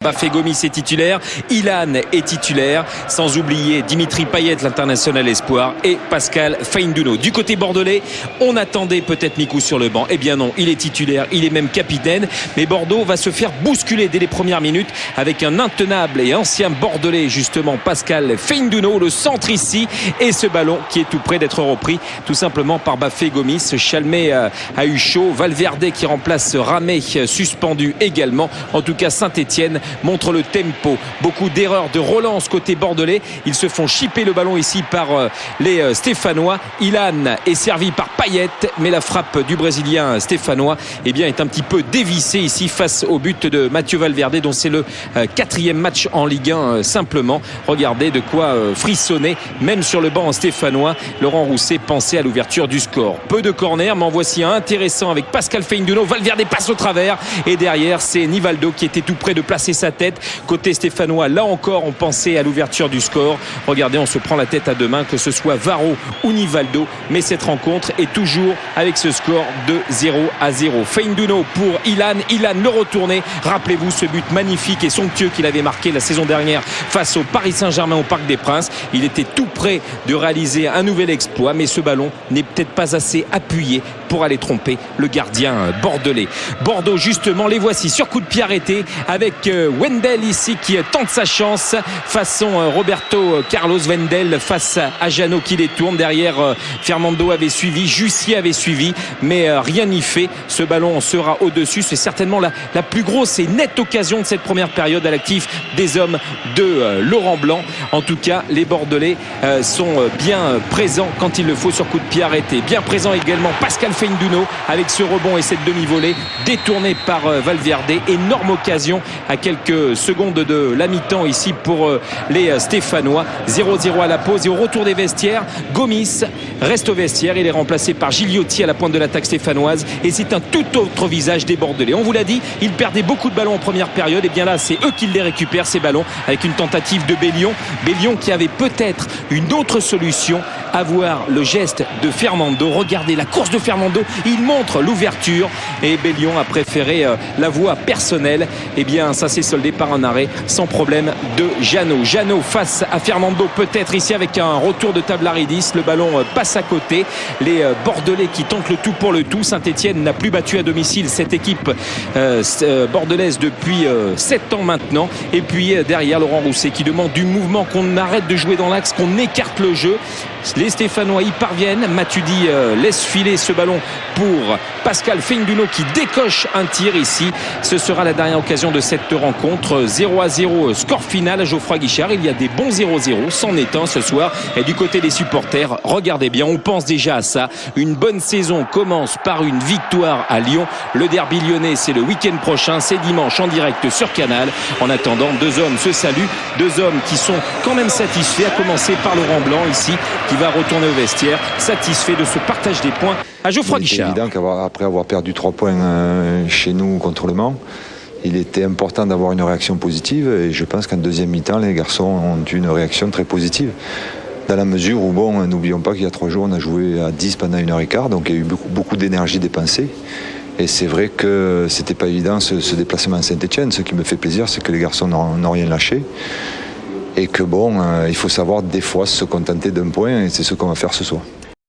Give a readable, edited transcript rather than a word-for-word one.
Bafé Gomis est titulaire, Ilan est titulaire, sans oublier Dimitri Payet, l'international espoir, et Pascal Feindouno. Du côté bordelais, on attendait peut-être Mikou sur le banc. Eh bien non, il est titulaire, il est même capitaine, mais Bordeaux va se faire bousculer dès les premières minutes avec un intenable et ancien bordelais, justement Pascal Feindouno, le centre ici, et ce ballon qui est tout près d'être repris tout simplement par Bafé Gomis. Chalmé a eu chaud, Valverde qui remplace Ramé, suspendu également. En tout cas, Saint-Etienne montre le tempo. Beaucoup d'erreurs de relance côté bordelais. Ils se font chipper le ballon ici par les Stéphanois. Ilan est servi par Payet, mais la frappe du Brésilien stéphanois est un petit peu dévissée ici face au but de Mathieu Valverde, dont c'est le 4e match en Ligue 1 simplement. Regardez de quoi frissonner, même sur le banc stéphanois. Laurent Rousset pensait à l'ouverture du score. Peu de corners, mais en voici un intéressant avec Pascal Feindouno. Valverde passe au travers, et derrière c'est Nivaldo qui était tout près de placer sa tête. Côté stéphanois, là encore on pensait à l'ouverture du score. Regardez, on se prend la tête à deux mains, que ce soit Varro ou Nivaldo, mais cette rencontre est toujours avec ce score de 0-0. Feindouno pour Ilan le retourné. Rappelez-vous ce but magnifique et somptueux qu'il avait marqué la saison dernière face au Paris Saint-Germain au Parc des Princes. Il était tout près de réaliser un nouvel exploit, mais ce ballon n'est peut-être pas assez appuyé pour aller tromper le gardien bordelais. Bordeaux, justement, les voici sur coup de pied arrêté avec Wendel ici qui tente sa chance façon Roberto Carlos. Wendel face à Jeannot qui détourne. Derrière, Fernando avait suivi, Jussier avait suivi, mais rien n'y fait. Ce ballon sera au-dessus. C'est certainement la plus grosse et nette occasion de cette première période à l'actif des hommes de Laurent Blanc. En tout cas, les Bordelais sont bien présents quand il le faut sur coup de pied arrêté. Bien présent également Pascal Feindouno avec ce rebond et cette demi-volée détournée par Valverde. Énorme occasion à quelques secondes de la mi-temps ici pour les Stéphanois. 0-0 à la pause, et au retour des vestiaires, Gomis reste au vestiaire. Il est remplacé par Gigliotti à la pointe de l'attaque stéphanoise, et c'est un tout autre visage des Bordelais. On vous l'a dit, ils perdaient beaucoup de ballons en première période, et bien là c'est eux qui les récupèrent, ces ballons, avec une tentative de Bellion qui avait peut-être une autre solution, avoir le geste de Fernando. Regardez la course de Fernando, il montre l'ouverture, et Bellion a préféré la voie personnelle. Et bien ça s'est soldé par un arrêt sans problème de Jeannot. Jeannot face à Fernando, peut-être ici avec un retour de Tablaridis. Le ballon passe à côté. Les Bordelais qui tentent le tout pour le tout. Saint-Etienne n'a plus battu à domicile cette équipe bordelaise depuis 7 ans maintenant. Et puis derrière, Laurent Rousset qui demande du mouvement, qu'on arrête de jouer dans l'axe, qu'on écarte le jeu. Les Stéphanois y parviennent. Matuidi laisse filer ce ballon pour Pascal Feindouno qui décoche un tir ici. Ce sera la dernière occasion de cette rencontre. 0-0 score final à Geoffroy Guichard. Il y a des bons 0-0, c'en est un ce soir. Et du côté des supporters, regardez bien, on pense déjà à ça. Une bonne saison commence par une victoire à Lyon. Le derby lyonnais, c'est le week-end prochain, c'est dimanche en direct sur Canal. En attendant, deux hommes se saluent, deux hommes qui sont quand même satisfaits, à commencer par Laurent Blanc ici, qui va retourner au vestiaire, satisfait de ce partage des points à Geoffroy Guichard. C'est évident qu'après avoir perdu 3 points chez nous contre le Mans, il était important d'avoir une réaction positive, et je pense qu'en deuxième mi-temps, les garçons ont eu une réaction très positive. Dans la mesure où, n'oublions pas qu'il y a 3 jours, on a joué à 10 pendant 1h15, donc il y a eu beaucoup d'énergie dépensée. Et c'est vrai que c'était pas évident ce déplacement à Saint-Etienne. Ce qui me fait plaisir, c'est que les garçons n'ont rien lâché. Et que il faut savoir des fois se contenter d'un point, et c'est ce qu'on va faire ce soir.